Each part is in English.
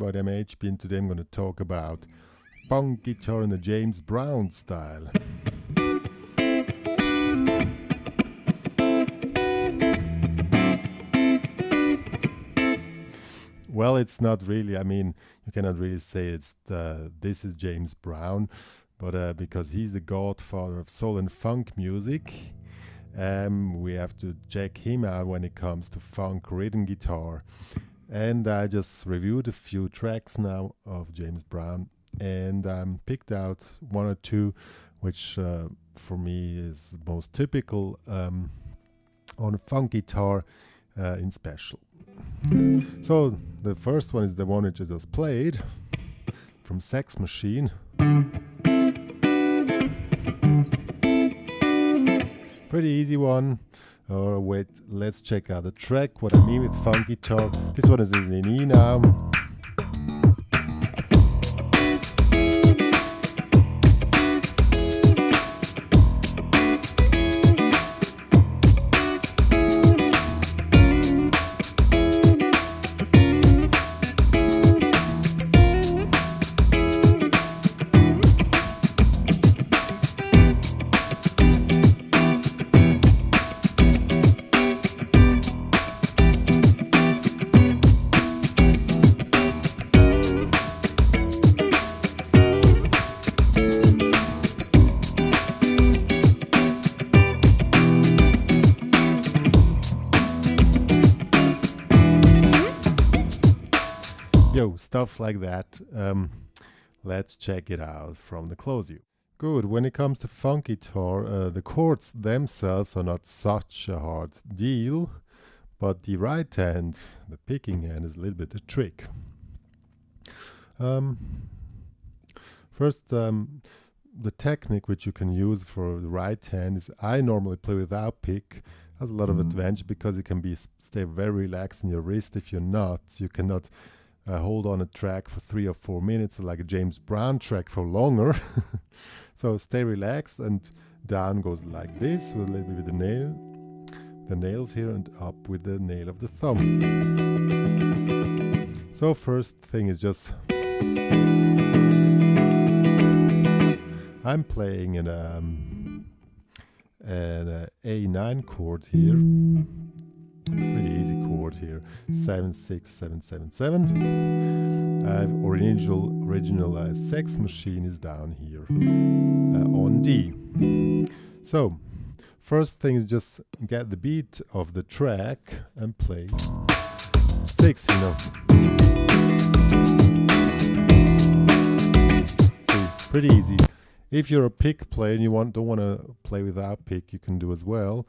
everybody, I'm HP and today I'm going to talk about funk guitar in the James Brown style. Well, it's not really, you cannot really say this is James Brown, but because he's the godfather of soul and funk music, we have to check him out when it comes to funk rhythm guitar. And I just reviewed a few tracks now of James Brown and picked out one or two which for me is the most typical on a funk guitar in special. So the first one is the one which I just played from Sex Machine. Pretty easy one. Or wait, let's check out the track. What I mean with funk guitar. This one is in E now. Stuff like that. Let's check it out from the close view. Good. When it comes to funk guitar, the chords themselves are not such a hard deal, but the right hand, the picking hand, is a little bit a trick. First, the technique which you can use for the right hand is I normally play without pick. Has a lot of advantage because you can stay very relaxed in your wrist. If you're not, you cannot hold on a track for 3 or 4 minutes like a James Brown track for longer. So stay relaxed and down goes like this with a little bit with the nails here and up with the nail of the thumb. So first thing is just I'm playing an A9 chord here. Pretty easy chord here, 7, 6, 7, 7, 7. Original Sex Machine is down here on D. So first thing is just get the beat of the track and play 6, See, pretty easy. If you're a pick player and you don't want to play without pick, you can do as well.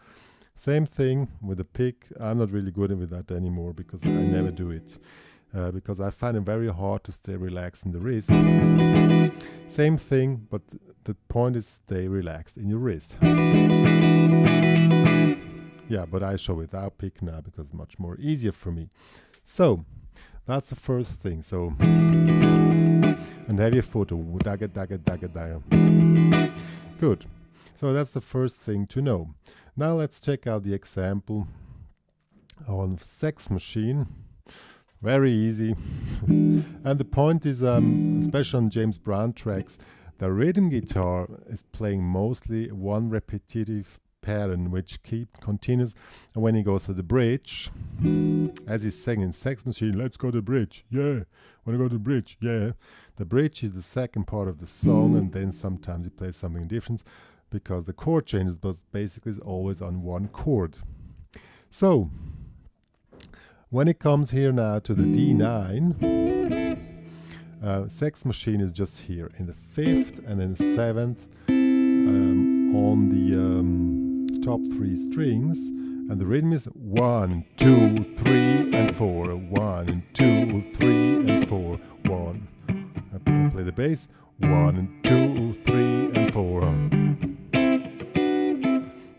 Same thing with the pick. I'm not really good with that anymore because I never do it. Because I find it very hard to stay relaxed in the wrist. Same thing, but the point is stay relaxed in your wrist. Yeah, but I show without pick now because it's much more easier for me. So, that's the first thing. So, and have your foot. Dagga, dagga, dagga, dagga. Good. So that's the first thing to know. Now let's check out the example on Sex Machine. Very easy. And the point is, especially on James Brown tracks, the rhythm guitar is playing mostly one repetitive pattern which continues, and when he goes to the bridge, as he's saying in Sex Machine, let's go to the bridge, yeah, wanna go to the bridge, yeah. The bridge is the second part of the song, and then sometimes he plays something different because the chord changes, but basically is always on one chord. So when it comes here now to the D9, Sex Machine is just here in the 5th and then 7th on the top 3 strings, and the rhythm is 1, 2, 3 and 4, 1, 2, 3 and 4, 1. I play the bass, 1, 2, 3 and 4.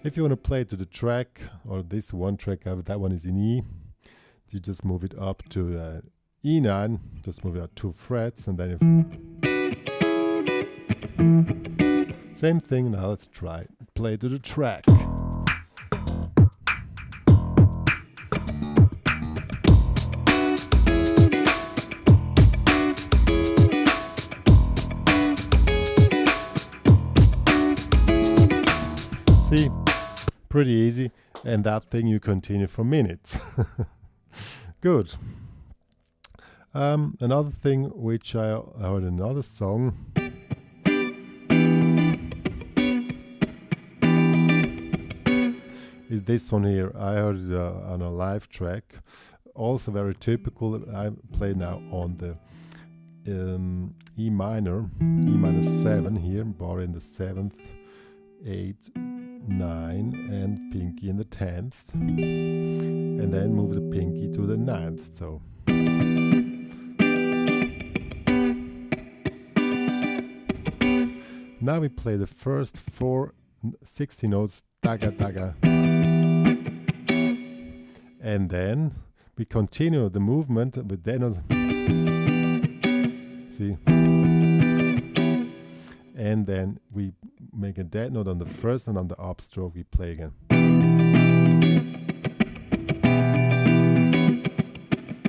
If you want to play to the track, or this one track, that one is in E, you just move it up to E9, just move it up 2 frets, and then same thing. Now let's try play to the track. See, pretty easy, and that thing you continue for minutes. Good. Another thing which I heard another song. Is this one here. I heard it on a live track. Also very typical. I play now on the E minor 7 here, bar in the 7th, 8, 9, and pinky in the 10th, and then move the pinky to the 9th. So now we play the first 4 60 notes, daga daga, and then we continue the movement with denos. See, and then we make a dead note on the first, and on the upstroke we play again.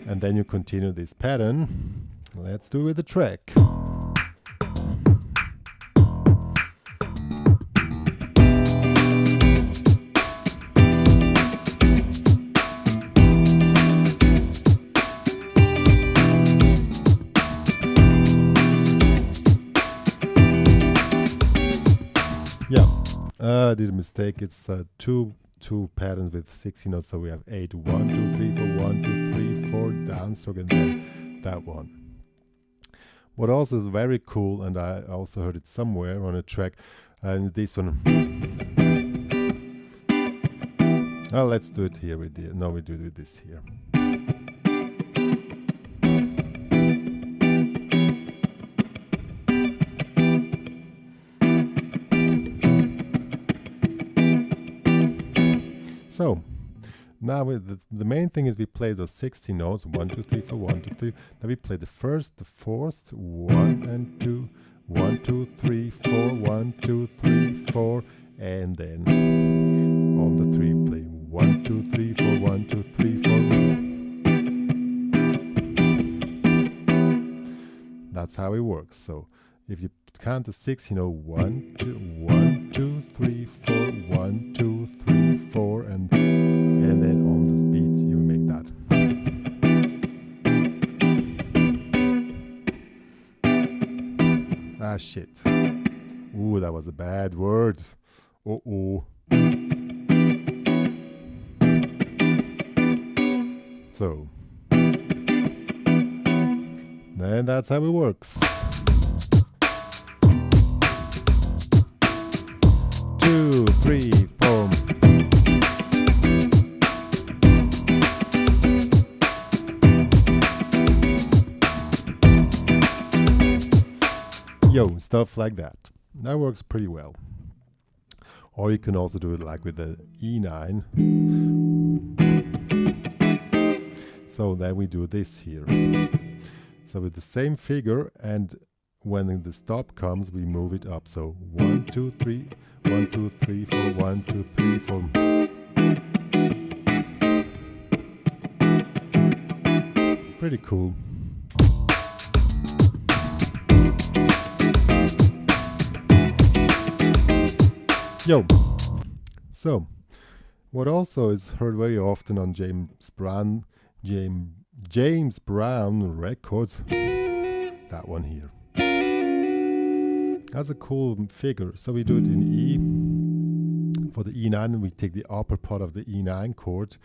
And then you continue this pattern. Let's do it with the track. I did a mistake. It's two patterns with 60 notes, so we have 8, 1, 2, 3, 4, 1, 2, 3, 4, downstroke, and then that one. What also is very cool, and I also heard it somewhere on a track, and this one. Oh, let's do it here with the. No, we do it with this here. So now the main thing is we play those 60 notes, 1, 2, 3, 4, 1, 2, 3. Then we play the first, the fourth, 1 and 2, 1, 2, 3, 4, 1, 2, 3, 4, and then on the 3 we play 1, 2, 3, 4, 1, 2, 3, 4. That's how it works. So if you count to 6, 1, 2, 1, 2, 3, 4, 1, 2, 3, 4, and then on this beat you make that. Ah, shit. Ooh, that was a bad word. Uh-oh. So, then that's how it works. 2, 3, 4. Yo, stuff like that. That works pretty well. Or you can also do it like with the E9. So then we do this here. So with the same figure, and when the stop comes, we move it up. So 1, 2, 3, 1, 2, 3, 4, 1, 2, 3, 4. Pretty cool. Yo. So, what also is heard very often on James Brown records, that one here. That's a cool figure. So we do it in E. For the E9, we take the upper part of the E9 chord,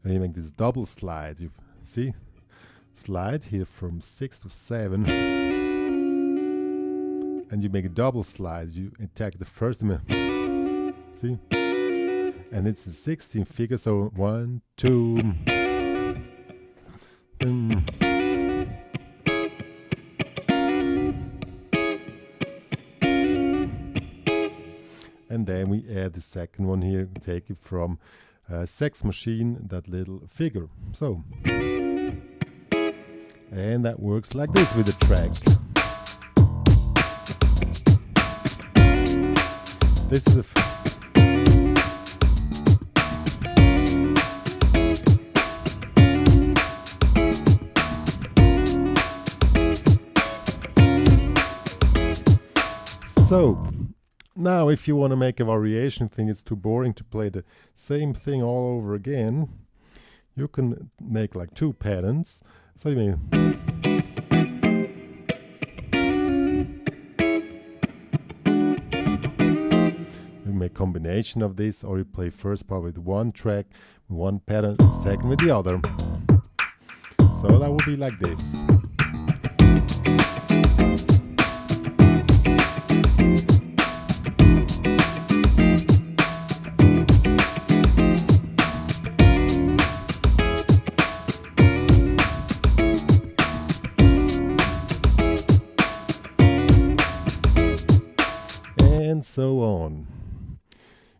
and we make this double slide. You see? Slide here from 6 to 7. And you make a double slide. You attack the first. See? And it's a 16 figure, so 1, 2. And then we add the second one here, take it from Sex Machine, that little figure. So, and that works like this with the track. This is a so Now, if you want to make a variation, think it's too boring to play the same thing all over again, you can make like 2 patterns. So you make combination of this, or you play first part with one track, one pattern, second with the other. So that would be like this. And so on.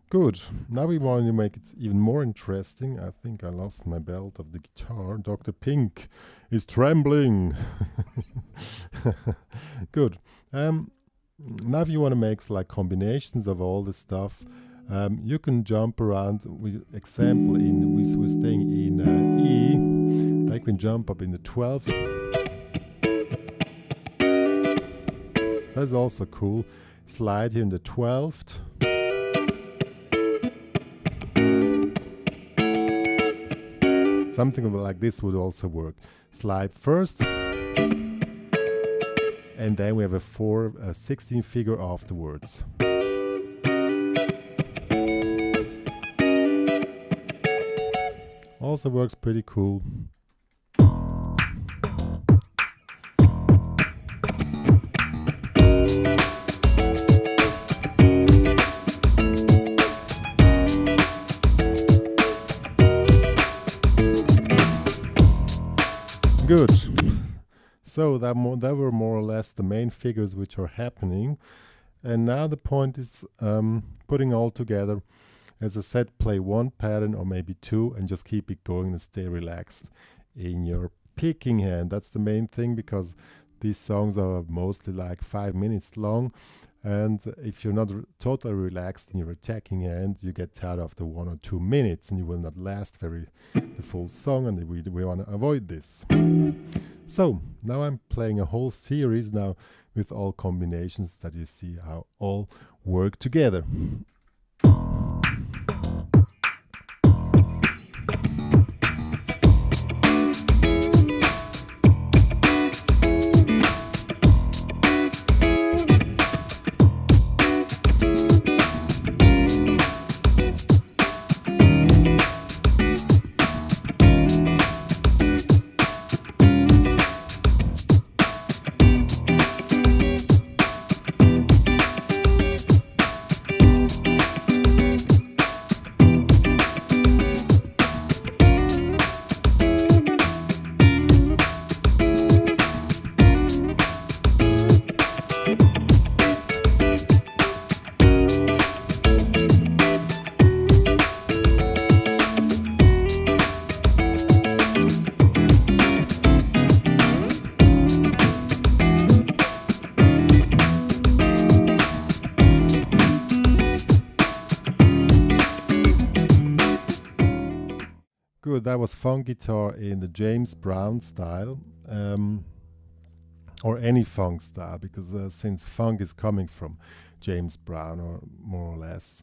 Good. Now we want to make it even more interesting. I think I lost my belt of the guitar. Dr. Pink is trembling. Good. Now if you want to make like combinations of all the stuff, you can jump around. With example, we're staying in E. I can jump up in the 12th. That's also cool. Slide here in the 12th. Something like this would also work. Slide first, and then we have a 16 figure afterwards. Also works pretty cool. Good. So that were more or less the main figures which are happening. And now the point is putting all together. As I said, play 1 pattern or maybe 2 and just keep it going and stay relaxed in your picking hand. That's the main thing, because these songs are mostly like 5 minutes long. And if you're not totally relaxed in your attacking hand, you get tired after 1 or 2 minutes and you will not last the full song, and we want to avoid this. So now I'm playing a whole series now with all combinations that you see how all work together. Good, that was funk guitar in the James Brown style, or any funk style, because since funk is coming from James Brown, or more or less,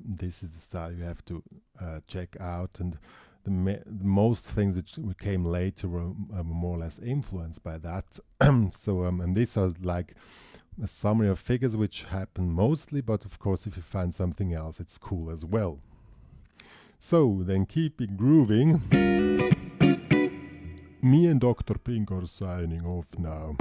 this is the style you have to check out. And most things which came later were more or less influenced by that. So and these are like a summary of figures which happen mostly, but of course if you find something else, it's cool as well. So then keep it grooving. Me and Dr. Pink are signing off now.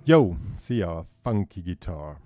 Yo, see ya, funky guitar.